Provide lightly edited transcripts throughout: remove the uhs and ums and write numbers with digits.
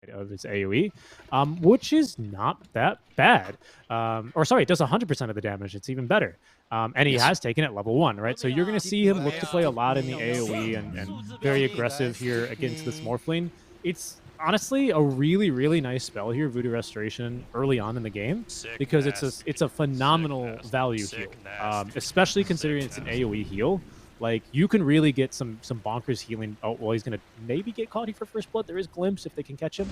of his AoE, which is not that bad. Or sorry, it does 100% of the damage. It's even better. And he has taken it level 1, right? So you're going to see him look to play a lot in the AoE and very aggressive here against this Morphling. It's honestly a really, really nice spell here, Voodoo Restoration, early on in the game, because it's a phenomenal value heal, especially considering it's an AoE heal. Like, you can really get some bonkers healing. Oh, well, he's going to maybe get caught here for first blood. There is Glimpse if they can catch him.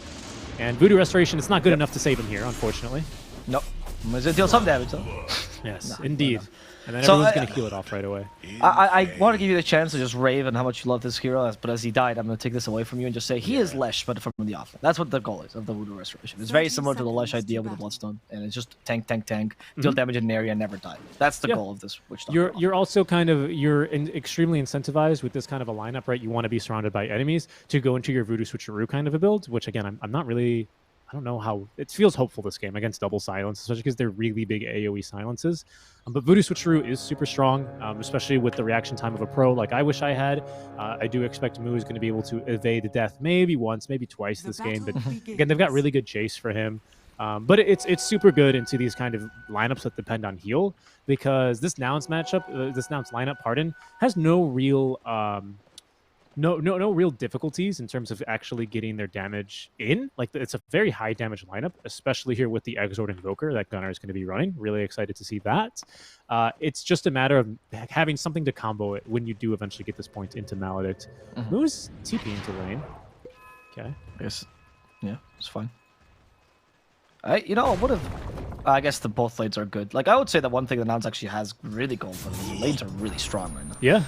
And Voodoo Restoration, it's not good enough to save him here, unfortunately. Nope. He's going to deal some damage, though. Yes, indeed. And then everyone's going to heal it off right away. I want to give you the chance to just rave on how much you love this hero, but as he died, I'm going to take this away from you and just say he is Lesh, but from the offline. That's what the goal is of the Voodoo Restoration. It's very similar to the Lesh idea with the Bloodstone, and it's just tank, deal damage in an area and never die. That's the goal of this Witch Doctor. You're also kind of, extremely incentivized with this kind of a lineup, right? You want to be surrounded by enemies to go into your Voodoo Switcheroo kind of a build, which again, I'm not really... I don't know how it feels hopeful this game against double silence, especially because they're really big AoE silences. But Voodoo Switcheroo is super strong, especially with the reaction time of a pro like I wish I had. I do expect Moo is going to be able to evade death maybe once, maybe twice this game. But again, they've got really good chase for him. But it's super good into these kind of lineups that depend on heal, because this nouns matchup, this nouns lineup, has no real no real difficulties in terms of actually getting their damage in. Like, it's a very high damage lineup, especially here with the Exort Invoker that Gunnar is going to be running. Really excited to see that. It's just a matter of having something to combo it when you do eventually get this point into Maledict. Who's TP into lane? Okay. Yeah, it's fine. I guess the both lanes are good. Like, I would say that one thing that Nouns actually has really going for them, the lanes are really strong right now. Yeah.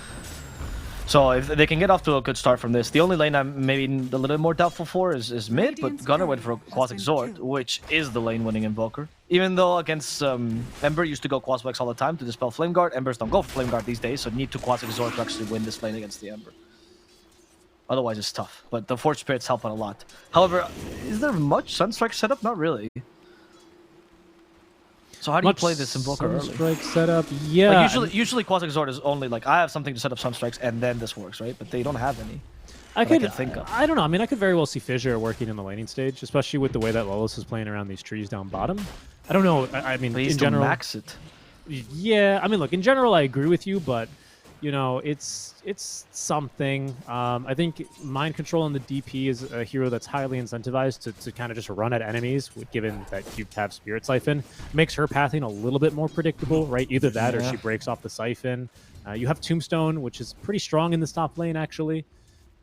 So if they can get off to a good start from this, the only lane I'm maybe a little bit more doubtful for is mid, but Gunnar went for Quas Exort, which is the lane-winning Invoker. Even though against Ember used to go Quas Vex all the time to dispel Flame Guard, Embers don't go for Flame Guard these days, so need to Quas Exort to actually win this lane against the Ember. Otherwise, it's tough, but the Forge Spirits help out a lot. However, is there much Sunstrike setup? Not really. So how do you play this Invoker early? Sunstrike setup, yeah. Like usually Quas Exort is only like, I have something to set up Sunstrikes and then this works, right? But they don't have any. I can think of. I don't know. I mean, I could very well see Fissure working in the laning stage, especially with the way that Lelis is playing around these trees down bottom. I don't know. I mean, in general, max it. Yeah, I mean, look, in general, I agree with you, but you know, it's something. I think Mind Control on the DP is a hero that's highly incentivized to kind of just run at enemies, given that you have Spirit Siphon. Makes her pathing a little bit more predictable, right? Either that or she breaks off the Siphon. You have Tombstone, which is pretty strong in this top lane, actually.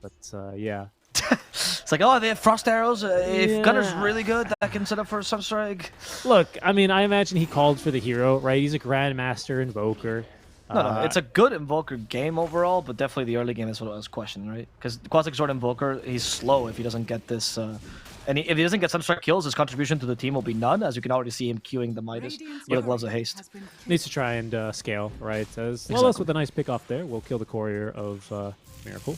But, yeah. It's like, oh, they have Frost Arrows. If Gunnar's really good, that can set up for a Sunstrike. Look, I mean, I imagine he called for the hero, right? He's a Grandmaster Invoker. No, it's a good Invoker game overall, but definitely the early game is what I was questioning, right? Because Quas Exort Invoker, he's slow if he doesn't get this... and if he doesn't get Sunstrike kills, his contribution to the team will be none, as you can already see him queuing the Midas with the Gloves of Haste. Needs to try and scale, right? As well as with a nice pick off there, we'll kill the Courier of Miracle.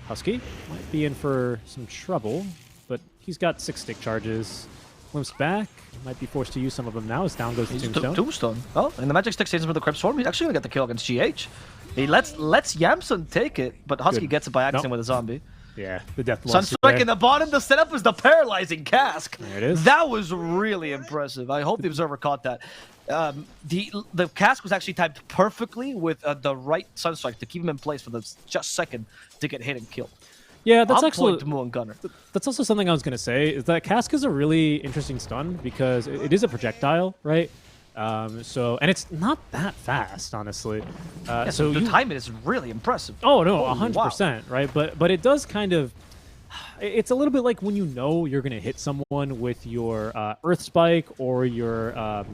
Husky might be in for some trouble, but he's got 6 stick charges. Limps back, might be forced to use some of them now as down goes the Tombstone. Tombstone. Oh, and the Magic Stick saves him for the Crypt Swarm. He's actually going to get the kill against GH. He lets Yamson take it, but Husky gets it by accident with a zombie. Yeah, the Death Sunstrike in the bottom. The setup is the Paralyzing Cask. There it is. That was really impressive. I hope the Observer caught that. The Cask was actually timed perfectly with the right Sunstrike to keep him in place for the just second to get hit and killed. Yeah, that's actually Gunnar. That's also something I was going to say, is that Cask is a really interesting stun because it is a projectile, right? And it's not that fast, honestly. So the timing is really impressive. Oh no, 100%, right? But it does kind of. It's a little bit like when you know you're going to hit someone with your Earth Spike or your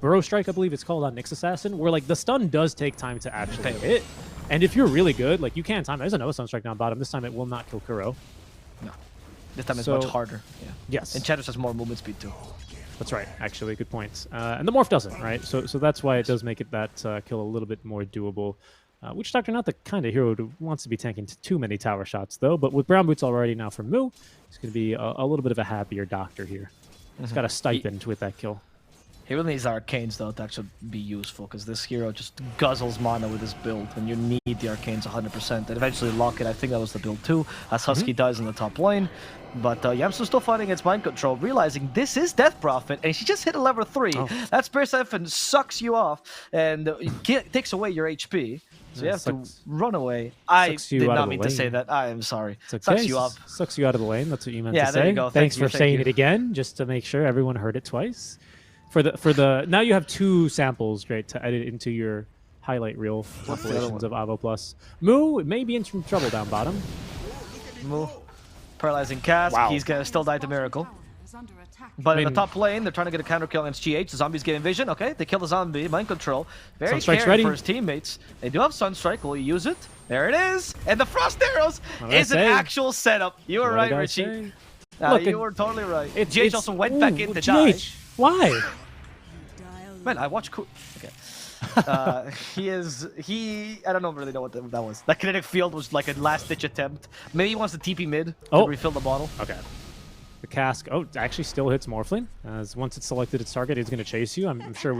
Burrow Strike, I believe it's called on Nyx Assassin, where like the stun does take time to actually hit. And if you're really good, like you can time. There's another Sunstrike down bottom. This time it will not kill Kuro. No, this time it's much harder. Yeah. Yes. And Enchantress has more movement speed too. That's right. Actually, good points. And the Morph doesn't, right? So that's why it does make it that kill a little bit more doable. Witch Doctor, not the kind of hero who wants to be tanking too many tower shots, though. But with Brown Boots already now from Moo, he's going to be a little bit of a happier Doctor here. He's got a stipend with that kill. He really needs the arcanes though to actually be useful, because this hero just guzzles mana with his build, and you need the arcanes 100%. And eventually lock it. I think that was the build too, as Husky does in the top lane. But Yamsu's still fighting against mind control, realizing this is Death Prophet, and she just hit a level 3. Oh. That Spirit Siphon sucks you off and takes away your HP. So you have to run away. I did not mean to say that. I am sorry. It's okay. Sucks you off. Sucks you out of the lane. That's what you meant to say. There you go. Thanks for saying it again, just to make sure everyone heard it twice. For the now you have 2 samples, great, to edit into your highlight reel compilations of Avo Plus. Moo may be in some trouble down bottom. Moo, paralyzing cast. Wow. He's gonna still die to Miracle. But in the top lane, they're trying to get a counter kill against GH. The zombies getting vision. Okay, they kill the zombie. Mind control. Very caring for his teammates. They do have Sunstrike. Will he use it? There it is. And the Frost Arrows is an actual setup. You were right, Richie. Look, you were totally right. GH also went back in to die. Why? Man, I watched. Okay. I don't really know what that was. That kinetic field was like a last-ditch attempt. Maybe he wants to TP mid to refill the bottle. Okay. The cask. Oh, actually still hits Morphling. As once it's selected its target, it's going to chase you. I'm sure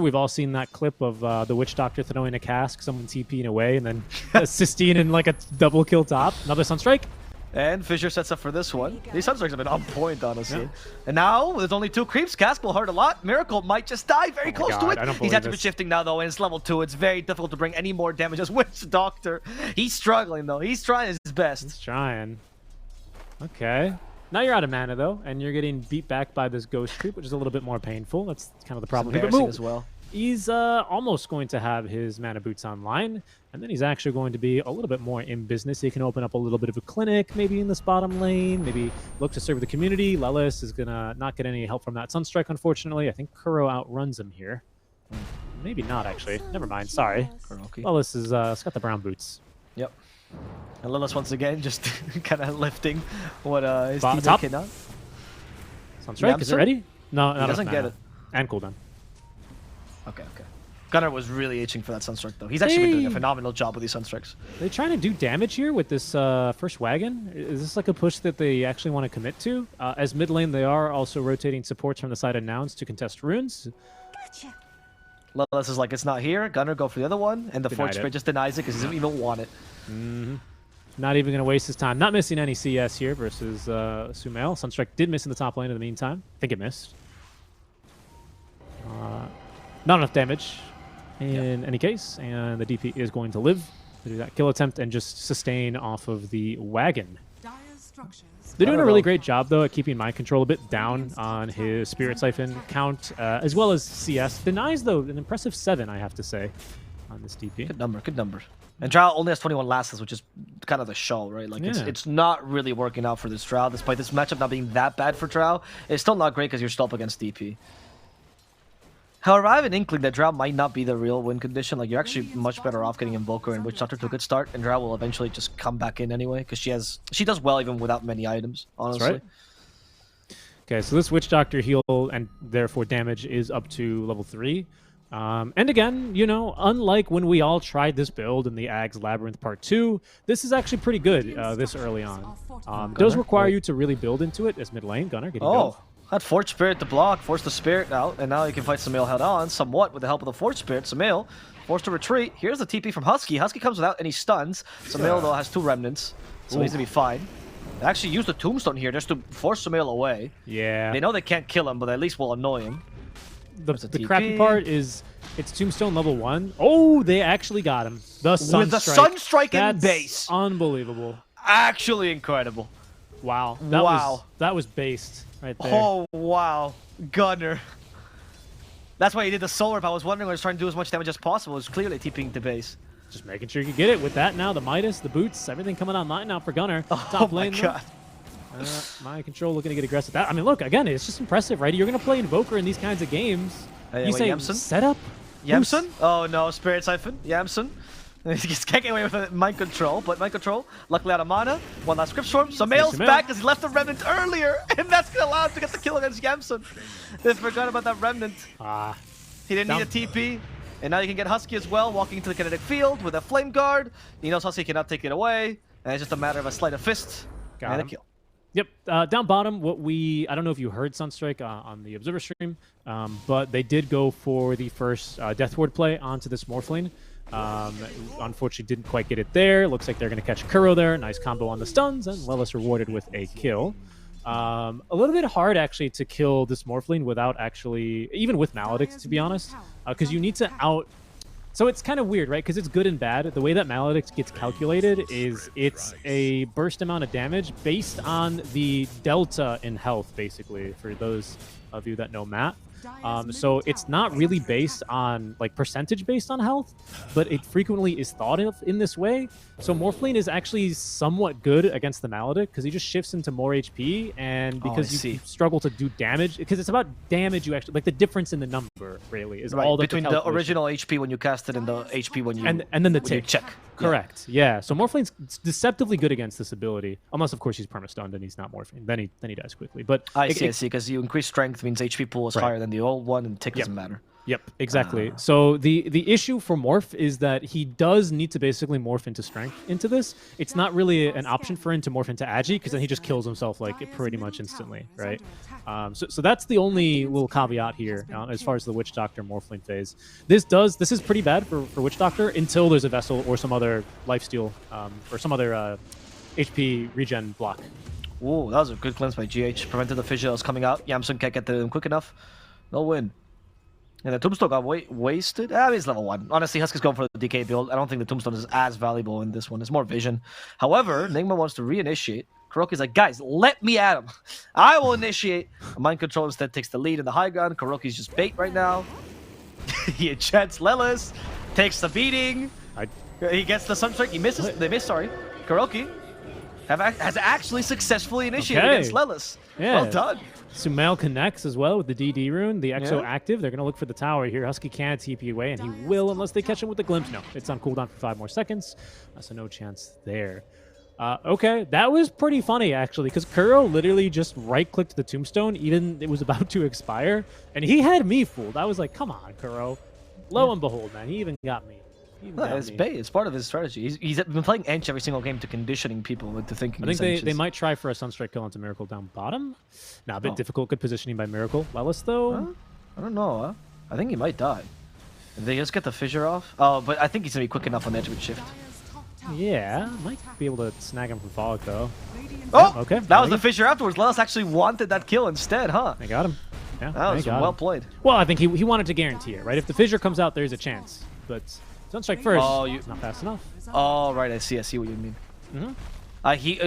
we've all seen that clip of the Witch Doctor throwing a cask, someone TPing away, and then Sistine in like a double kill top. Another Sunstrike. And Fissure sets up for this one. These Sunstrikes have been on point, honestly. Yeah. And now, there's only 2 creeps. Cask will hurt a lot. Miracle might just die very close to it. He's had to be shifting now, though, and it's level 2. It's very difficult to bring any more damage as Witch Doctor. He's struggling, though. He's trying his best. He's trying. Okay. Now you're out of mana, though, and you're getting beat back by this Ghost Creep, which is a little bit more painful. That's kind of the problem here. But as well. He's almost going to have his mana boots online, and then he's actually going to be a little bit more in business. He can open up a little bit of a clinic, maybe in this bottom lane, maybe look to serve the community. Lelis is going to not get any help from that Sunstrike, unfortunately. I think Kuro outruns him here. Maybe not, actually. Never mind. Sorry. Lelis has got the brown boots. Yep. And Lelis, once again, just kind of lifting what his team cannot. Sunstrike, is it ready? No, he doesn't get it. And cooldown. Okay. Gunnar was really itching for that Sunstrike, though. He's actually been doing a phenomenal job with these Sunstrikes. They trying to do damage here with this first wagon? Is this like a push that they actually want to commit to? As mid lane, they are also rotating supports from the side of nouns to contest runes. Gotcha. Lelis is like, it's not here. Gunnar go for the other one, and the Forge Spirit just denies it because he doesn't even want it. Not even going to waste his time. Not missing any CS here versus Sumail. Sunstrike did miss in the top lane in the meantime. I think it missed. Not enough damage in any case, and the DP is going to live to do that kill attempt and just sustain off of the wagon. They're doing a really great job, though, at keeping mind control a bit down on his Spirit Siphon count, as well as CS. Denies, though, an impressive 7, I have to say, on this DP. Good number, good number. And Drow only has 21 lasts, which is kind of the show, right? Like, it's not really working out for this Drow, despite this matchup not being that bad for Drow. It's still not great because you're still up against DP. However, I have an inkling that Drow might not be the real win condition. Like, you're actually much better off getting Invoker and Witch Doctor to a good start, and Drow will eventually just come back in anyway, because she does well even without many items, honestly. That's right. Okay, so this Witch Doctor heal and therefore damage is up to level 3. And again, you know, unlike when we all tried this build in the Ags Labyrinth Part 2, this is actually pretty good this early on. It does require you to really build into it as mid lane. Gunnar, getting build. Had Forge Spirit to block, forced the Spirit out, and now you can fight Sumail head on, somewhat with the help of the Forge Spirit. Sumail forced to retreat. Here's the TP from Husky. Husky comes without any stuns. Sumail, though, has 2 remnants, so he's going to be fine. They actually used the Tombstone here just to force Sumail away. Yeah. They know they can't kill him, but at least will annoy him. The crappy part is it's Tombstone level 1. Oh, they actually got him. The Sunstrike. With the Sunstrike in base. Unbelievable. Actually incredible. Wow. That was based. Right there. Oh, wow. Gunnar. That's why he did the Soul Rip. I was wondering when he was trying to do as much damage as possible. It was clearly TPing to base. Just making sure you can get it with that now. The Midas, the boots, everything coming online now for Gunnar. Top lane, God. Mind control looking to get aggressive. I mean, look, again, it's just impressive, right? You're going to play Invoker in these kinds of games. You say Yamsun? Setup? Yamsun? Oh, no. Spirit Siphon. Yamsun. He just can't get away with mind control, but mind control, luckily out of mana. One last Script Storm. Sumail's back because he left the Remnant earlier, and that's going to allow him to get the kill against Yamsun. They forgot about that Remnant. He didn't need a TP, and now you can get Husky as well, walking into the kinetic field with a Flame Guard. He knows Husky cannot take it away, and it's just a matter of a sleight of fist and a kill. Yep. Down bottom, I don't know if you heard Sunstrike on the Observer stream, but they did go for the first Death Ward play onto this Morphling. Unfortunately, didn't quite get it there. Looks like they're going to catch Kuro there. Nice combo on the stuns, and Lelis rewarded with a kill. A little bit hard, actually, to kill this Morphling without actually, even with Maledict, to be honest, because you need to out... So it's kind of weird, right? Because it's good and bad. The way that Maledict gets calculated is it's a burst amount of damage based on the delta in health, basically, for those of you that know math. So it's not really based on, like, percentage based on health, but it frequently is thought of in this way. So Morphling is actually somewhat good against the Maledict because he just shifts into more HP, and because you struggle to do damage, because it's about damage you actually, like, the difference in the number, really, is all that between the original HP when you cast it and the HP when you... And then the tick. check. Correct. Yeah. So Morphling's deceptively good against this ability, unless of course he's perma-stunned and he's not morphing. Then he dies quickly. But I see, because you increase strength means HP pool is higher than the old one, and tick doesn't matter. Yep, exactly. So the issue for Morph is that he does need to basically morph into strength into this. It's not really an option for him to morph into Agi, because then he just kills himself like pretty much instantly, right? So that's the only little caveat here as far as the Witch Doctor Morphling phase. This is pretty bad for Witch Doctor until there's a Vessel or some other lifesteal or some other HP regen block. Ooh, that was a good cleanse by GH. Prevented the fissure that was coming out. Yamsun can't get to him quick enough. No win. And the Tombstone got wasted. I mean, it's level 1. Honestly, Husky's going for the DK build. I don't think the Tombstone is as valuable in this one. It's more vision. However, Nigma wants to reinitiate. Kuroki's like, guys, let me at him. I will initiate. Mind Control instead takes the lead in the high ground. Kuroki's just bait right now. He enchants Lelis. Takes the beating. He gets the Sunstrike. He misses. They miss, sorry. Kuroki has actually successfully initiated against Lelis. Yeah. Well done. Sumail connects as well with the DD rune, the Exo active. They're going to look for the tower here. Husky can't TP away, and he will unless they catch him with the glimpse. No, it's on cooldown for 5 more seconds, so no chance there. Okay, that was pretty funny, actually, because Kuro literally just right-clicked the tombstone, even it was about to expire, and he had me fooled. I was like, come on, Kuro. Lo and behold, man, he even got me. It's part of his strategy. He's been playing Ench every single game to conditioning people into thinking. I think they might try for a Sunstrike kill onto Miracle down bottom. Now a bit difficult. Good positioning by Miracle. Lelis though, I don't know. I think he might die. If they just get the fissure off. Oh, but I think he's gonna be quick enough on the edge with shift. Yeah, might be able to snag him from Fog though. Oh, okay. That was the fissure afterwards. Lelis actually wanted that kill instead, huh? They got him. Yeah, that was well played. Well, I think he wanted to guarantee it, right? If the fissure comes out, there's a chance, but. Sunstrike first. Oh, not fast enough. Oh, right. I see what you mean.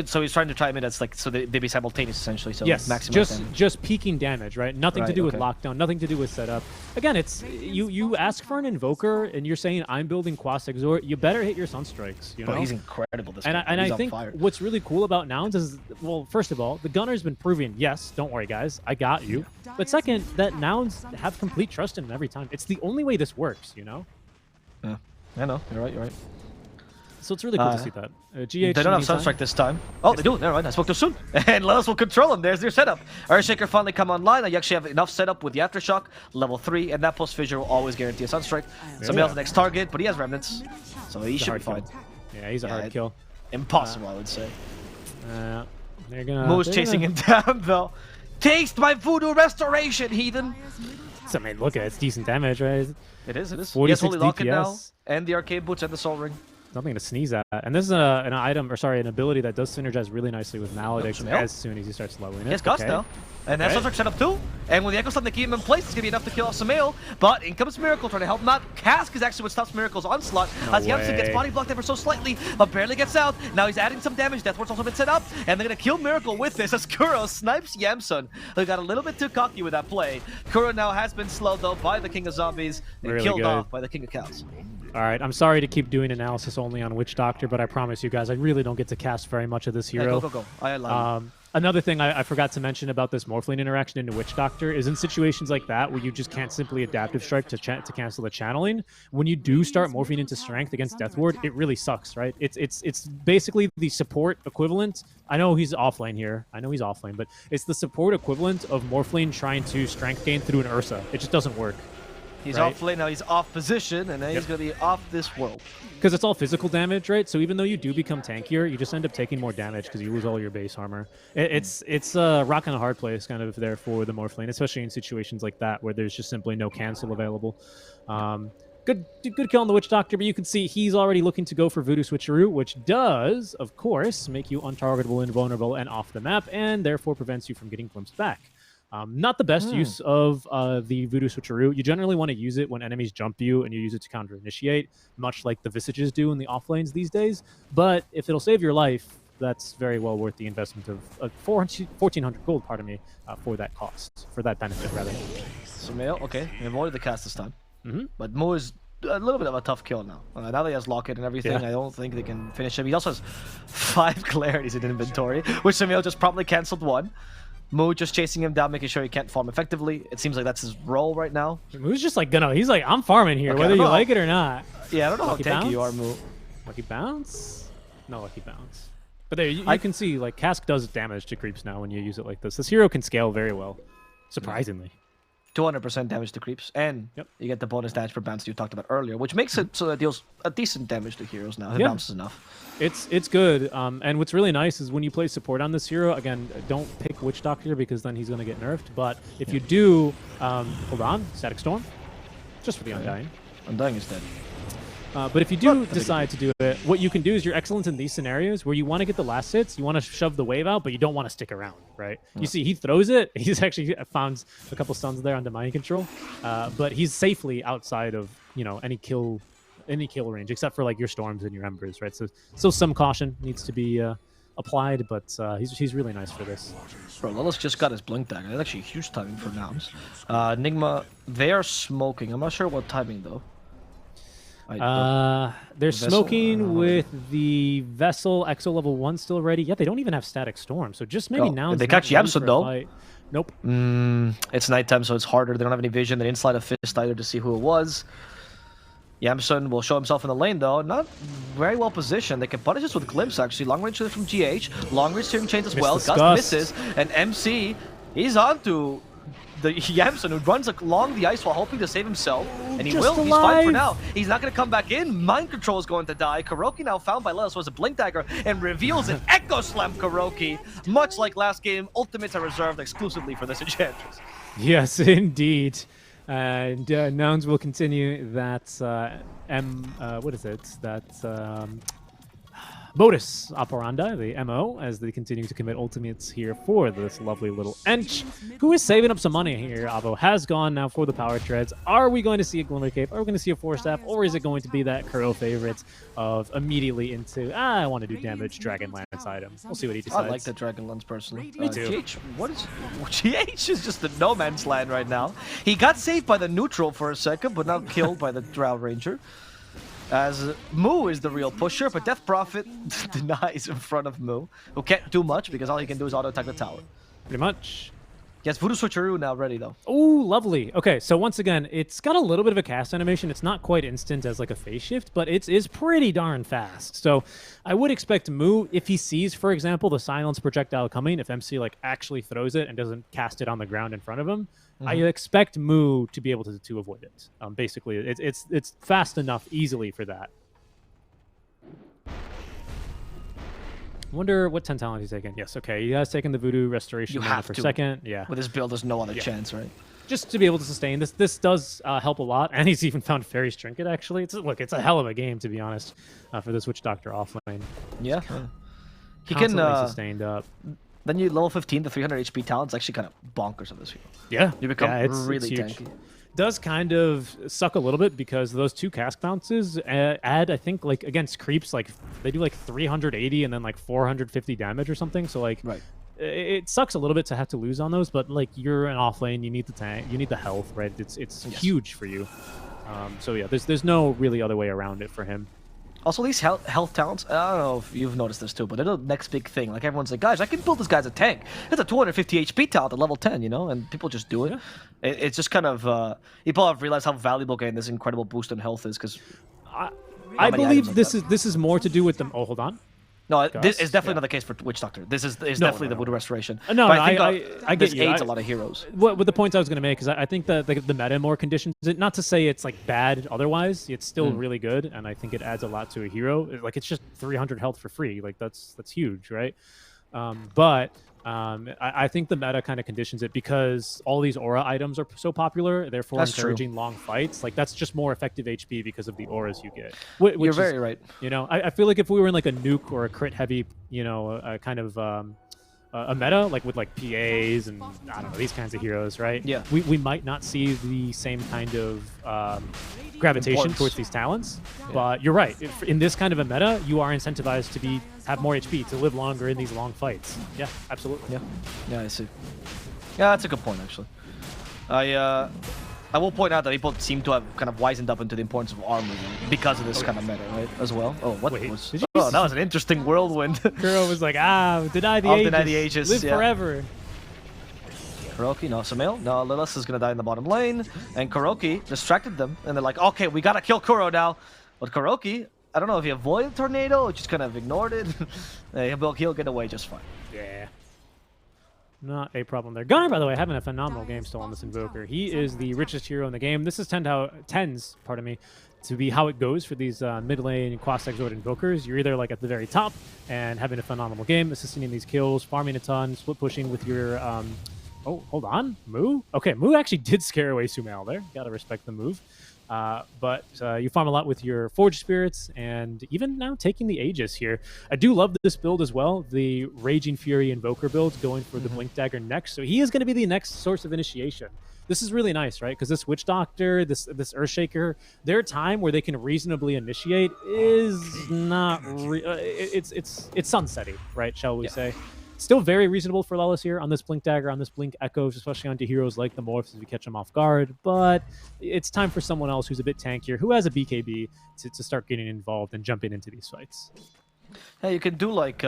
So he's trying to time it as like so they be simultaneous essentially. So yes, maximum just peaking damage, right? Nothing to do with lockdown. Nothing to do with setup. Again, it's you ask for an invoker and you're saying I'm building Quas Exort. You better hit your Sunstrikes. You know? But he's incredible this game. And I think what's really cool about Nouns is, well, first of all, the Gunner's been proving, yes, don't worry guys, I got you. But second, that Nouns have complete trust in him every time. It's the only way this works, you know? Yeah. I know, you're right. So it's really cool to see that. They don't have Sunstrike this time. Oh, they do. Never mind. I spoke too soon. And Lelis will control him. There's their setup. Earthshaker finally come online. Now you actually have enough setup with the Aftershock, level 3, and that plus Fissure will always guarantee a Sunstrike. Sumail's the next target, but he has Remnants, so he should be fine. Yeah, he's a hard kill. Impossible, I would say. They're gonna. Moo's chasing him down, though. Taste my voodoo restoration, heathen! I mean, look at it. It's decent damage, right? It is. 46 Holy Locket now, DPS. and the Arcade Boots and the Soul Ring. Nothing to sneeze at. And this is an ability that does synergize really nicely with Maledict as soon as he starts leveling it. He has Gust now. And that's Sunstrike set up too. And with the Echo Stun they keep him in place, it's going to be enough to kill off Sumail. But in comes Miracle trying to help him out. Cask is actually what stops Miracle's onslaught. As Yamsun gets body blocked ever so slightly, but barely gets out. Now he's adding some damage. Deathward's also been set up. And they're going to kill Miracle with this as Kuro snipes Yamsun, who got a little bit too cocky with that play. Kuro now has been slowed though by the King of Zombies and really killed off by the King of Cows. All right, I'm sorry to keep doing analysis only on Witch Doctor, but I promise you guys, I really don't get to cast very much of this hero. Yeah, go. I allow you. Another thing I forgot to mention about this Morphling interaction into Witch Doctor is in situations like that where you just can't simply Adaptive Strike to cancel the channeling. When you do start morphing into Strength against Death Ward, it really sucks, right? It's basically the support equivalent. I know he's offlane here. But it's the support equivalent of Morphling trying to Strength gain through an Ursa. It just doesn't work. He's right? off lane now. He's off position, and then he's gonna be off this world. Because it's all physical damage, right? So even though you do become tankier, you just end up taking more damage because you lose all your base armor. It's a rock and a hard place kind of there for the Morph lane, especially in situations like that where there's just simply no cancel available. Good kill on the Witch Doctor, but you can see he's already looking to go for Voodoo Switcheroo, which does, of course, make you untargetable, invulnerable, and off the map, and therefore prevents you from getting glimpsed back. Not the best use of the Voodoo Switcheroo. You generally want to use it when enemies jump you and you use it to counter-initiate, much like the Visages do in the off lanes these days. But if it'll save your life, that's very well worth the investment of 1,400 gold, pardon me, for that cost, for that benefit, rather. Sumail, okay, he avoided the cast this time. But Mo is a little bit of a tough kill now. Now that he has Locket and everything, I don't think they can finish him. He also has 5 clarities in inventory, which Sumail just probably cancelled one. Moo just chasing him down, making sure he can't farm effectively. It seems like that's his role right now. Moo's just like he's like, I'm farming here, whether you like it or not. Yeah, I don't know Lucky how tanky bounce? you are, Moo. Lucky bounce? No lucky bounce. But there, you can see, like, Cask does damage to creeps now when you use it like this. This hero can scale very well, surprisingly. 200% damage to creeps, and you get the bonus damage per bounce you talked about earlier, which makes it so that deals a decent damage to heroes now. It bounces enough. It's good. And what's really nice is when you play support on this hero, again, don't pick Witch Doctor because then he's going to get nerfed. But if you do, hold on, Static Storm, just for the Undying. Undying is dead. But if you do decide to do it, what you can do is you're excellent in these scenarios where you want to get the last hits, you want to shove the wave out, but you don't want to stick around, right? You see, he throws it. He's actually found a couple stuns there under mind control, but he's safely outside of any kill range, except for like your storms and your embers, right? So some caution needs to be applied, but he's really nice for this. Bro, Lilith just got his blink dagger. That's actually huge timing for nouns. Nigma, they are smoking. I'm not sure what timing though. They're smoking with the Vessel Exo level 1 still ready. Yeah, they don't even have Static Storm, so just maybe now. They catch Yamsun though. Nope. It's nighttime, so it's harder. They don't have any vision. They didn't slide a fist either to see who it was. Yamsun will show himself in the lane though. Not very well positioned. They can punish us with glimpse actually. Long range from GH. Long range steering chains as well. Gust misses. And MC, he's on to the Yamsun, who runs along the ice while hoping to save himself, and he will. He's fine for now. He's not going to come back in. Mind control is going to die. Kuroki now found by Lelis was a blink dagger and reveals an Echo Slam Kuroki. Much like last game, ultimates are reserved exclusively for this Enchantress. Yes, indeed. And nouns will continue that what is it? That modus operandi, the MO, as they continue to commit ultimates here for this lovely little Ench, who is saving up some money here. Avo has gone now for the power treads. Are we going to see a Glimmer Cape? Are we going to see a 4-staff? Or is it going to be that Kuro favorite of immediately into, I want to do damage Dragon Lance item. We'll see what he decides. I like the Dragon Lance personally. Me too. GH, GH is just the no man's land right now. He got saved by the neutral for a second, but not killed by the Drow Ranger. As Moo is the real pusher, but Death Prophet denies in front of Moo, who can't do much because all he can do is auto-attack the tower. Pretty much. Yes, Voodoo Switcheroo now ready though. Oh, lovely. Okay, so once again, it's got a little bit of a cast animation. It's not quite instant as like a phase shift, but it is pretty darn fast. So I would expect Moo, if he sees, for example, the silence projectile coming, if MC like actually throws it and doesn't cast it on the ground in front of him, I expect Moo to be able to avoid it. Basically, it's fast enough easily for that. Wonder what 10 talent he's taken. Yes, okay. He has taken the Voodoo Restoration per second. Yeah. With his build, there's no other chance, right? Just to be able to sustain this. This does help a lot, and he's even found Fairy's Trinket, actually. It's a hell of a game, to be honest, for this Witch Doctor offlane. Yeah. He can can sustained up. Then you level 15, the 300 HP talent's actually kind of bonkers on this hero. Yeah. You become it's really huge. tanky. Does kind of suck a little bit because those 2 cask bounces add, I think, like against creeps, like they do like 380 and then like 450 damage or something. So like, it sucks a little bit to have to lose on those. But like, you're an off lane, you need the tank, you need the health, right? It's huge for you. So yeah, there's no really other way around it for him. Also, these health talents, I don't know if you've noticed this too, but they're the next big thing. Like, everyone's like, guys, I can build this guy as a tank. It's a 250 HP talent at level 10, you know? And people just do it. Yeah. It's just kind of... people have realized how valuable getting this incredible boost in health is, because... I believe this is more to do with them... Oh, hold on. No, this Gus? is definitely Yeah. not the case for Witch Doctor. This is No, definitely no, the Voodoo Restoration. No, But no, I get this you. aids a lot of heroes. What the points I was going to make is I think that the meta more conditions it. Not to say it's like bad otherwise. It's still really good, and I think it adds a lot to a hero. Like it's just 300 health for free. Like that's huge, right? I think the meta kind of conditions it because all these aura items are so popular, therefore That's encouraging long fights. Like that's just more effective HP because of the auras you get. You're very right. You know, I feel like if we were in like a nuke or a crit heavy, you know, a kind of a meta like with like PAs and I don't know these kinds of heroes, right? Yeah. We might not see the same kind of gravitation towards these talents, but you're right. In this kind of a meta, you are incentivized to have more HP to live longer in these long fights. Yeah, absolutely. Yeah, I see. Yeah, that's a good point actually. I will point out that people seem to have kind of wisened up into the importance of armor because of this kind of meta, right? As well. Oh, what was? Oh, that was an interesting whirlwind. Kuro was like, deny the I'll ages. deny the ages. Live forever. Kuroki, no Sumail. No, Lilith is gonna die in the bottom lane. And Kuroki distracted them. And they're like, okay, we gotta kill Kuro now. But Kuroki, I don't know if he avoided the tornado or just kind of ignored it. He'll get away just fine. Yeah. Not a problem there. Gunnar, by the way, having a phenomenal game still on this Invoker. He is the richest hero in the game. This is tends, pardon me, to be how it goes for these mid lane Quas Exort Invokers. You're either like at the very top and having a phenomenal game, assisting in these kills, farming a ton, split pushing with your oh, hold on. Moo? Okay, Moo actually did scare away Sumail there. Gotta respect the move. But you farm a lot with your Forge Spirits and even now taking the Aegis here. I do love this build as well, the Raging Fury Invoker build going for the Blink Dagger next. So he is going to be the next source of initiation. This is really nice, right? Because this Witch Doctor, this Earthshaker, their time where they can reasonably initiate is not... it's sunsetting, right, shall we say. Still very reasonable for Lelis here on this Blink Dagger, on this Blink Echoes, especially onto heroes like the Morphs as we catch them off guard. But it's time for someone else who's a bit tankier, who has a BKB, to start getting involved and jumping into these fights. Yeah, you can do like,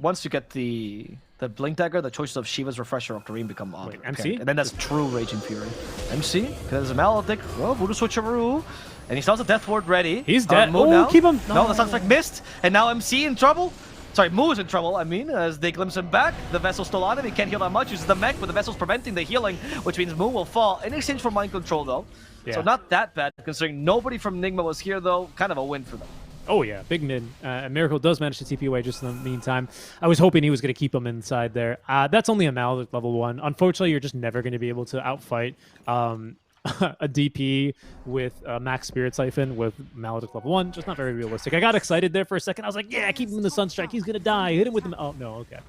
once you get the Blink Dagger, the choices of Shiva's Refresher or Kareem become Wait, MC? And then that's true Raging Fury. MC, because Maledic, well, Voodoo Switcheroo, and he still has a Death Ward ready. He's dead. Moo now. Keep him. No, that sounds like missed. And now MC in trouble. Sorry, Moo is in trouble, I mean, as they glimpse him back. The vessel's still on him, he can't heal that much. Uses the mech, but the vessel's preventing the healing, which means Moo will fall. In exchange for mind control, though. Yeah. So not that bad, considering nobody from Nigma was here, though. Kind of a win for them. Oh, yeah, big mid. Miracle does manage to TP away just in the meantime. I was hoping he was going to keep him inside there. That's only a Maledic level 1. Unfortunately, you're just never going to be able to outfight a DP with max Spirit Siphon with Maledic level 1. Just not very realistic. I got excited there for a second. I was like, yeah, keep him in the Sunstrike. He's going to die. Hit him with the... Oh, no, okay.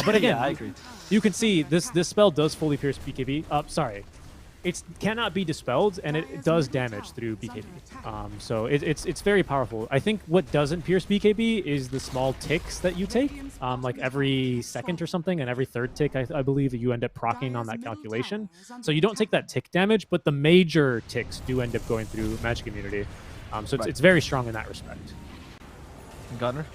But again, yeah, I agree. You can see this spell does fully pierce BKB. Sorry. It cannot be dispelled, and it does damage through BKB. So it's very powerful. I think what doesn't pierce BKB is the small ticks that you take, like every second or something, and every third tick, I believe, you end up proccing on that calculation. So you don't take that tick damage, but the major ticks do end up going through Magic Immunity. So it's very strong in that respect. Gunner?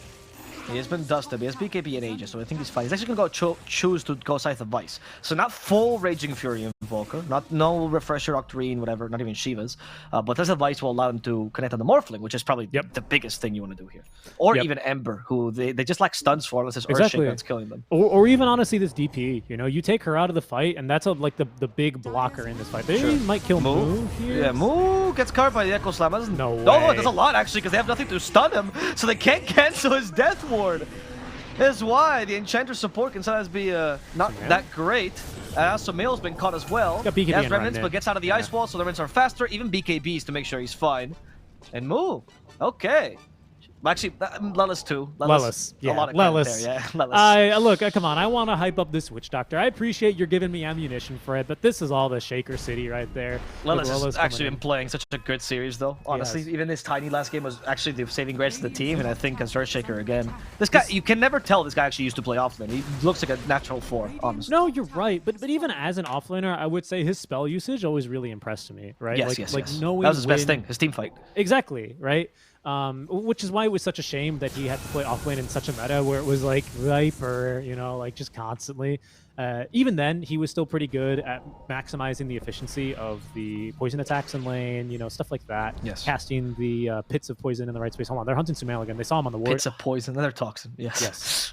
He has been dusted. He has BKB in Aegis, so I think he's fine. He's actually going to choose to go Scythe of Vice. So not full Raging Fury Invoker, no Refresher, Octarine, whatever, not even Shiva's. But Scythe of Vice will allow him to connect on the Morphling, which is probably the biggest thing you want to do here. Or even Ember, who they just lack stuns for unless it's Earthshaker that's killing them. Or even, honestly, this DP. You know, you take her out of the fight, and that's like the big blocker in this fight. They might kill Moo here. Yeah, Moo gets covered by the Echo Slam. No way. No, it does a lot, actually, because they have nothing to stun him, so they can't cancel his Death Ward. That's why the Enchanter support can sometimes be not that great. Sumail's been caught as well. He has Remnants, but gets out of the Ice Wall, so the Remnants are faster. Even BKBs to make sure he's fine. And Moo. Okay. Actually, Lelis too. Lelis. Yeah, a lot of Lelis. there, yeah. Lelis. Look, come on. I want to hype up this Witch Doctor. I appreciate you're giving me ammunition for it, but this is all the Shaker City right there. Lelis has actually been playing such a good series, though. Honestly, even this tiny last game was actually the saving grace of the team, and I think as Earthshaker again. This guy, you can never tell this guy actually used to play offlane. He looks like a natural 4, honestly. No, you're right. But even as an offlaner, I would say his spell usage always really impressed me, right? Yes, yes. Knowing that was his best thing, his team fight. Exactly, right? Which is why it was such a shame that he had to play offlane in such a meta where it was like Viper, you know, like just constantly. Even then, he was still pretty good at maximizing the efficiency of the poison attacks in lane, stuff like that. Yes. Casting the pits of poison in the right space. Hold on, they're hunting Sumail again. They saw him on the ward. Pits of poison, another toxin. Yes. Yes.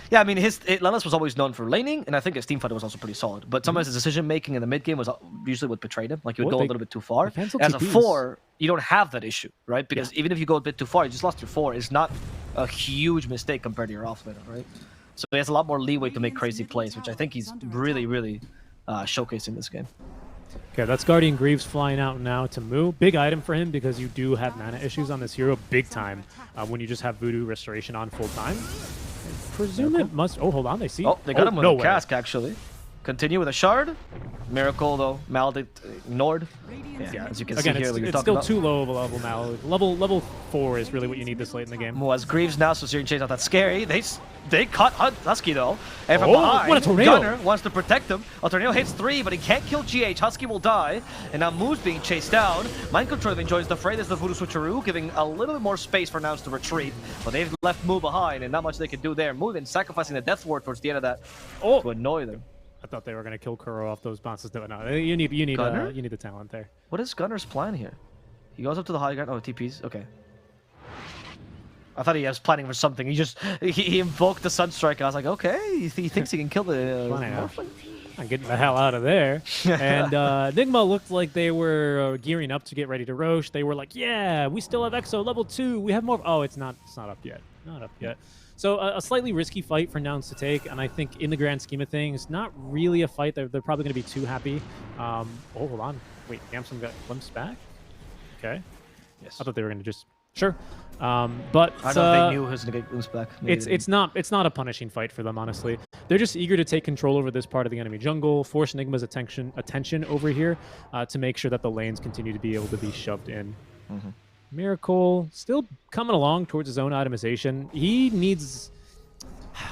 Yeah, I mean, Lelis was always known for laning, and I think his team fighter was also pretty solid. But sometimes his decision making in the mid game was usually what betrayed him. Like, he would go a little bit too far. As a 4, you don't have that issue, right? Because even if you go a bit too far, you just lost your 4. It's not a huge mistake compared to your off laner, right? So he has a lot more leeway to make crazy plays, which I think he's really, really showcasing this game. Okay, that's Guardian Greaves flying out now to Moo. Big item for him because you do have mana issues on this hero big time when you just have Voodoo Restoration on full time. I presume it must... Oh, hold on, they see... Oh, they got him with a cask, actually. Continue with a shard. Miracle, though. Maledict ignored. Yeah, as you can see here, it's still too low of a level now. Level 4 is really what you need this late in the game. Well, as Greaves now, so Syrian Chain's not that scary. They caught Husky, though. And from behind, what a tornado. Gunner wants to protect him. A tornado hits 3, but he can't kill GH. Husky will die. And now Moo's being chased down. Mind Control joins the fray. There's the Voodoo Switcheroo, giving a little bit more space for Nouns to retreat. But they've left Moo behind, and not much they can do there. Moo then sacrificing the Death Ward towards the end of that to annoy them. I thought they were going to kill Kuro off those bounces. No, you need the talent there. What is Gunner's plan here? He goes up to the high ground. Oh, TPs. Okay. I thought he was planning for something. He invoked the Sunstrike. I was like, okay, he thinks he can kill the. I'm getting the hell out of there. And Nigma looked like they were gearing up to get ready to rosh. They were like, yeah, we still have Exo level 2. We have more. Oh, it's not up yet. Not up yet. So a slightly risky fight for Nouns to take, and I think in the grand scheme of things, not really a fight. They're probably going to be too happy. Oh, hold on. Wait, Yamsum got glimpsed back? Okay. Yes. I thought they were going to just... Sure. But I don't know if they knew he was going to get glimpsed back. It's not a punishing fight for them, honestly. They're just eager to take control over this part of the enemy jungle, force Nigma's attention over here to make sure that the lanes continue to be able to be shoved in. Mm-hmm. Miracle still coming along towards his own itemization. He needs...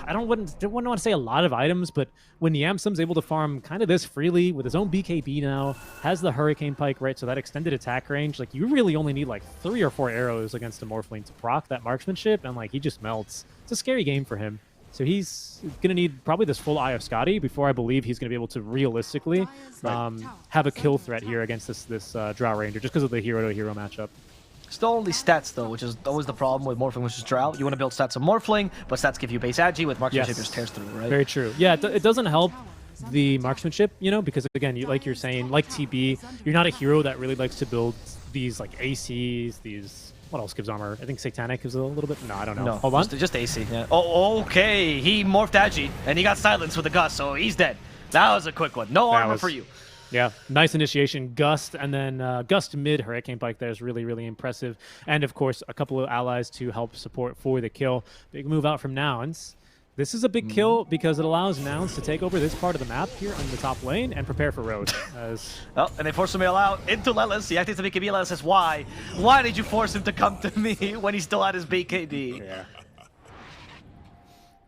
I wouldn't want to say a lot of items, but when Yamsum's able to farm kind of this freely with his own BKB now, has the Hurricane Pike, right? So that extended attack range, like you really only need like 3 or 4 arrows against a Morphling to proc that marksmanship, and like he just melts. It's a scary game for him. So he's going to need probably this full Eye of Scotty before I believe he's going to be able to realistically have a kill threat here against this Drow Ranger, just because of the hero-to-hero matchup. Still only stats, though, which is always the problem with Morphling versus Drow. You want to build stats of Morphling, but stats give you base agi with marksmanship just tears through, right? Very true. Yeah, it doesn't help the marksmanship, because, again, like you're saying, like TB, you're not a hero that really likes to build these, like, ACs, these... What else gives armor? I think Satanic is a little bit... No, I don't know. No, hold on. Just AC, yeah. Oh, okay. He morphed agi, and he got silenced with a gust, so he's dead. That was a quick one. No armor for you. Yeah, nice initiation. Gust, and then Gust mid Hurricane Pike there is really, really impressive. And, of course, a couple of allies to help support for the kill. Big move out from Nouns. This is a big kill because it allows Nouns to take over this part of the map here on the top lane and prepare for Road. Oh, and they force Sumail out into Lelis. He activates the BKB. Lelis says, why? Why did you force him to come to me when he still had his BKB? Yeah.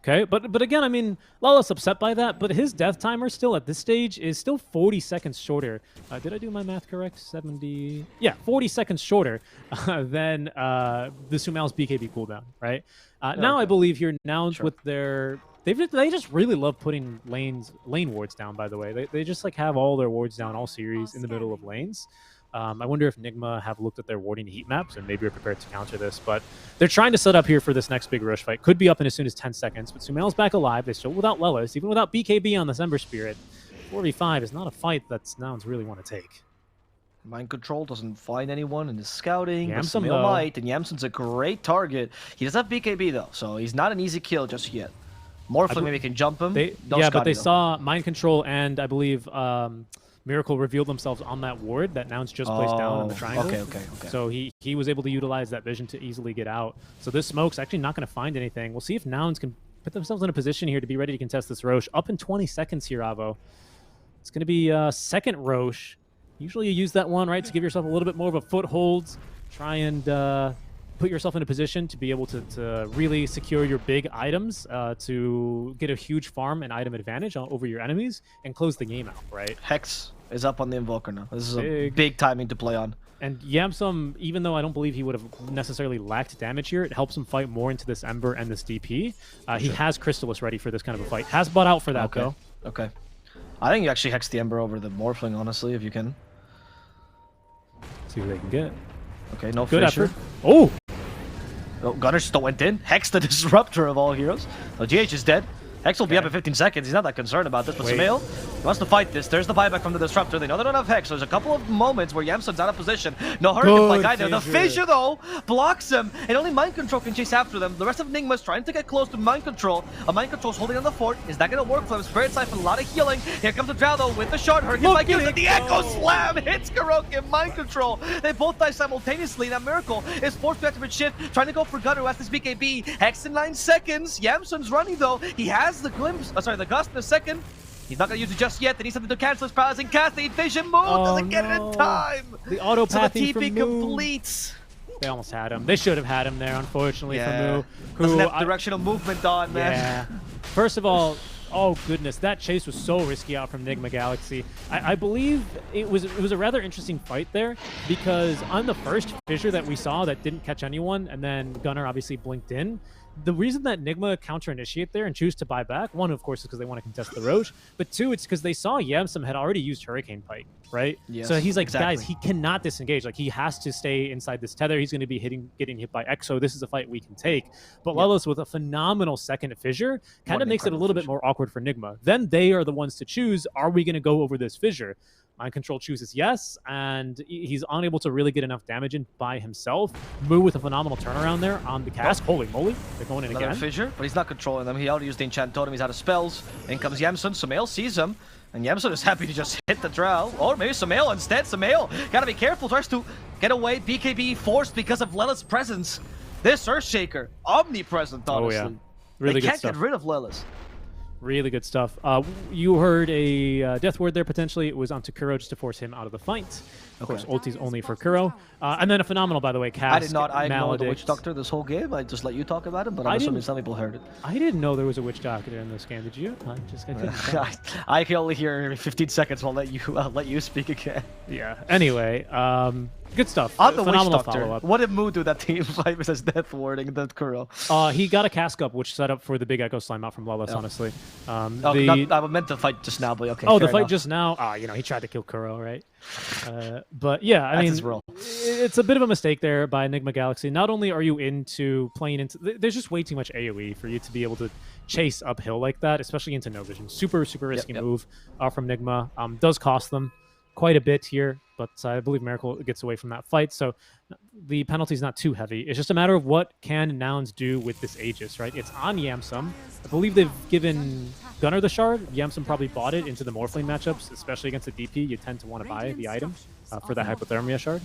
Okay, but again, I mean, Lala's upset by that, but his death timer still at this stage is still 40 seconds shorter. Did I do my math correct? 70... Yeah, 40 seconds shorter than the Sumail's BKB cooldown, right? Now I believe here, Nouns with their... They just really love putting lane wards down, by the way. They just like have all their wards down all series in the middle of lanes. I wonder if Nigma have looked at their warding heat maps and maybe are prepared to counter this, but they're trying to set up here for this next big rush fight. Could be up in as soon as 10 seconds, but Sumail's back alive. They're still without Lelis, even without BKB on the Ember Spirit. 4v5 is not a fight that Nouns really want to take. Mind Control doesn't find anyone in his scouting. Yamsum, might, and Yamsum's a great target. He does have BKB, though, so he's not an easy kill just yet. Morphling maybe can jump him. But they saw Mind Control and, I believe... Miracle revealed themselves on that ward that Nouns just placed down in the triangle. Okay. So he was able to utilize that vision to easily get out. So this smoke's actually not going to find anything. We'll see if Nouns can put themselves in a position here to be ready to contest this Rosh. Up in 20 seconds here, Avo. It's going to be second Rosh. Usually you use that one, right, to give yourself a little bit more of a foothold. Try and put yourself in a position to be able to really secure your big items, to get a huge farm and item advantage over your enemies and close the game out, right? Hex is up on the Invoker now. This is a big timing to play on. And Yamsum, even though I don't believe he would have necessarily lacked damage here, it helps him fight more into this Ember and this DP. He has Crystallis ready for this kind of a fight. Has bought out for that, though. Okay. I think you actually hex the Ember over the Morphling, honestly, if you can. See what they can get. Okay, no Good fissure. effort. Oh! Oh, Gunner still went in. Hex the Disruptor of all heroes. Oh, GH is dead. Hex will be up in 15 seconds. He's not that concerned about this, but Sumail wants to fight this. There's the buyback from the Disruptor. They know they don't have Hex. There's a couple of moments where Yamsun's out of position. No Hurricane Blink either. The Fissure, though, blocks him, and only Mind Control can chase after them. The rest of Nigma's trying to get close to Mind Control. A Mind Control's holding on the fort. Is that going to work for him? Spirit Siphon, a lot of healing. Here comes the Drow, though, with the short Hurricane Blink. The Echo Slam hits Kuroki and Mind Control. They both die simultaneously. That Miracle is forced to activate Shift, trying to go for Gunner, who has this BKB. Hex in 9 seconds. Yamsun's running, though. He has the glimpse. The Gust in a second. He's not going to use it just yet. They need something to cancel his powers and cast the Vision Move. Doesn't get it in time. The auto pathing so the TP completes. They almost had him. They should have had him there, unfortunately, for Mu. Doesn't have directional movement on, man. Yeah. First of all, oh goodness, that chase was so risky out from Nigma Galaxy. I believe it was a rather interesting fight there, because on the first fissure that we saw that didn't catch anyone, and then Gunner obviously blinked in. The reason that Nigma counter-initiate there and choose to buy back, one, of course, is because they want to contest the Roche, but two, it's because they saw Yamsum had already used Hurricane Pike, right? Yes, so he's like, exactly. guys, he cannot disengage. Like, he has to stay inside this tether. He's going to be getting hit by Exo. This is a fight we can take. But Lelos, with a phenomenal second fissure, kind of makes it a little bit more awkward for Nigma. Then they are the ones to choose, are we going to go over this fissure? Mind Control chooses yes, and he's unable to really get enough damage in by himself. Mu with a phenomenal turnaround there on the cast. Holy moly, they're going in Another again. Fissure, but he's not controlling them. He already used the Enchant Totem. He's out of spells. In comes Yamsun. Sumail sees him, and Yamsun is happy to just hit the Drow. Or maybe Sumail instead. Sumail gotta be careful. Tries to get away. BKB forced because of Lelis' presence. This Earthshaker, omnipresent, honestly. Oh yeah, really they good can't stuff. get rid of Lelis. Really good stuff. You heard a death ward there, potentially. It was onto Kuro just to force him out of the fight. Of course, ulti's only for Kuro. And then a phenomenal, by the way, cast. I did not. I ignored the Maledict. Witch Doctor this whole game. I just let you talk about him, but I'm assuming some people heard it. I didn't know there was a Witch Doctor in this game. Did you? I can only hear every 15 seconds. I'll let you speak again. Yeah. Anyway, good stuff. On the phenomenal Witch Doctor, follow-up. what did Mu do that team fight versus Death Warding the Kuro? He got a cast up, which set up for the big Echo Slime out from Lelis, honestly. I meant to fight just now, but okay. Oh, the fight enough. just now? You know, he tried to kill Kuro, right? But yeah, I mean, it's a bit of a mistake there by Nigma Galaxy. Not only are you playing into... There's just way too much AoE for you to be able to chase uphill like that, especially into no vision. Super, super risky move from Nigma. Does cost them quite a bit here, but I believe Miracle gets away from that fight, so the penalty's not too heavy. It's just a matter of what can Nouns do with this Aegis, right? It's on Yamsum. I believe they've given Gunner the shard. Yamsum probably bought it into the Morphling matchups, especially against the DP. You tend to want to buy the item for that Hypothermia shard.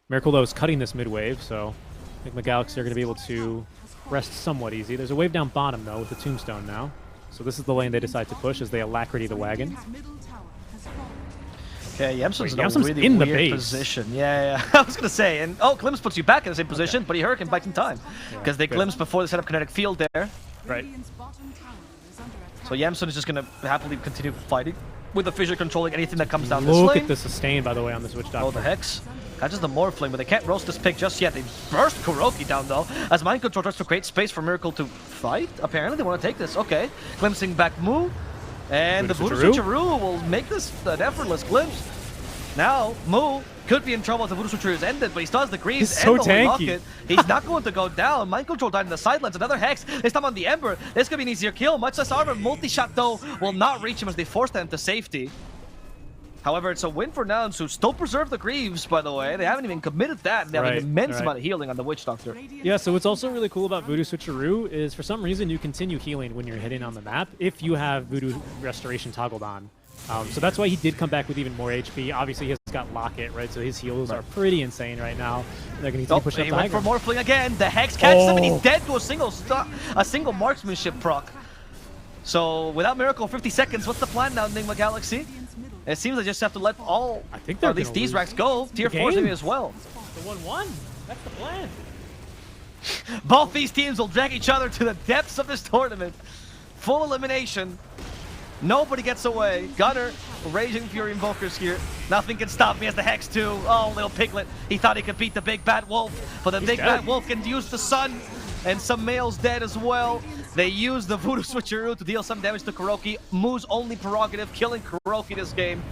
Miracle, though, is cutting this mid-wave, so I think the Galaxy are going to be able to rest somewhat easy. There's a wave down bottom, though, with the Tombstone now. So this is the lane they decide to push as they Alacrity the wagon. Okay, Yamsun's in Yamsun's a really in the weird base. position. Yeah. I was gonna say, and Glimpse puts you back in the same position, but he Hurricane back in time because they Glimpse before they set up Kinetic Field there. Right. So Yamsun is just gonna happily continue fighting with the Fissure controlling anything that comes down this lane. Look at the sustain, by the way, on this Witch Doctor. Oh, the Hex. Catches the Morphling, but they can't roast this pick just yet. They burst Kuroki down, though, as Mind Control tries to create space for Miracle to fight. Apparently, they want to take this. Okay. Glimpsing back Mu. And the Voodoo Switcheroo will make this an effortless glimpse. Now, Mu could be in trouble if the Voodoo Switcheroo is ended, but he still has the Greaves He's so and the Holy tanky. Rocket. He's not going to go down. Mind Control died in the sidelines. Another Hex. This time on the Ember. This could be an easier kill. Much less armor. Multi-shot, though, will not reach him as they force them to safety. However, it's a win for Nouns, who still preserve the Greaves, by the way. They haven't even committed that. They have an immense amount of healing on the Witch Doctor. Yeah, so what's also really cool about Voodoo Switcheroo is for some reason you continue healing when you're hitting on the map if you have Voodoo Restoration toggled on. So that's why he did come back with even more HP. Obviously, he's got Locket, right? So his heals are pretty insane right now. They're going to need to push up the high ground. He went for Morphling again. The Hex catches him, and he's dead to a single marksmanship proc. So without Miracle, 50 seconds. What's the plan now, Nigma Galaxy? It seems they just have to let all, or at least these racks go. Tier 4 maybe as well. The 1-1. That's the plan. Both these teams will drag each other to the depths of this tournament. Full elimination. Nobody gets away. Gunner, Raging Fury Invokers here. Nothing can stop me as the Hex too. Oh, little Piglet. He thought he could beat the Big Bad Wolf, but the Big Bad Wolf can use the sun, and some males dead as well. They use the Voodoo Switcheroo to deal some damage to Kuroki. Moo's only prerogative, killing Kuroki this game.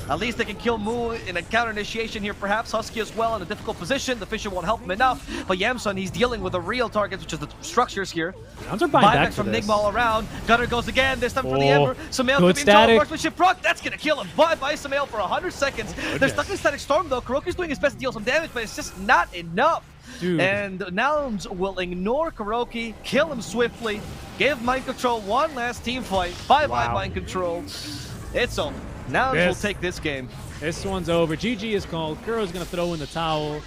At least they can kill Moo in a counter initiation here, perhaps. Husky as well in a difficult position. The Fisher won't help him enough. But Yamsun, he's dealing with the real targets, which is the structures here. Buybacks from Nigma all around. Gunner goes again, this time for the Ember. Sumail could be in trouble. Marksmanship proc, that's gonna kill him. Bye-bye Sumail for 100 seconds. They're stuck in Static Storm though. Kuroki's doing his best to deal some damage, but it's just not enough. Dude. And Nouns will ignore Kuroki, kill him swiftly, give Mind Control one last team fight. Bye-bye Mind Control. It's over. Nouns will take this game. This one's over. GG is called. Kuro's going to throw in the towel.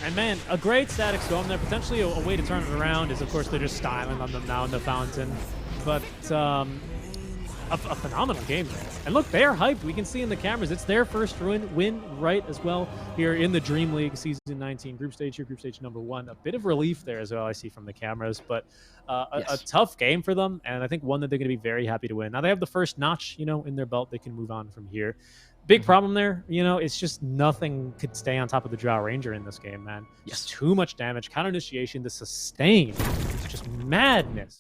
And man, a great Static Storm there. Potentially a way to turn it around is, of course, they're just styling on them now in the fountain. But a phenomenal game there. And look, they're hyped. We can see in the cameras. It's their first win right as well here in the Dream League Season 19 group stage here, group stage number 1. A bit of relief there as well, I see from the cameras. But a tough game for them, and I think one that they're going to be very happy to win. Now they have the first notch, in their belt. They can move on from here. Big problem there, it's just nothing could stay on top of the Drow Ranger in this game, man. Just too much damage, counter initiation, the sustain. It's just madness.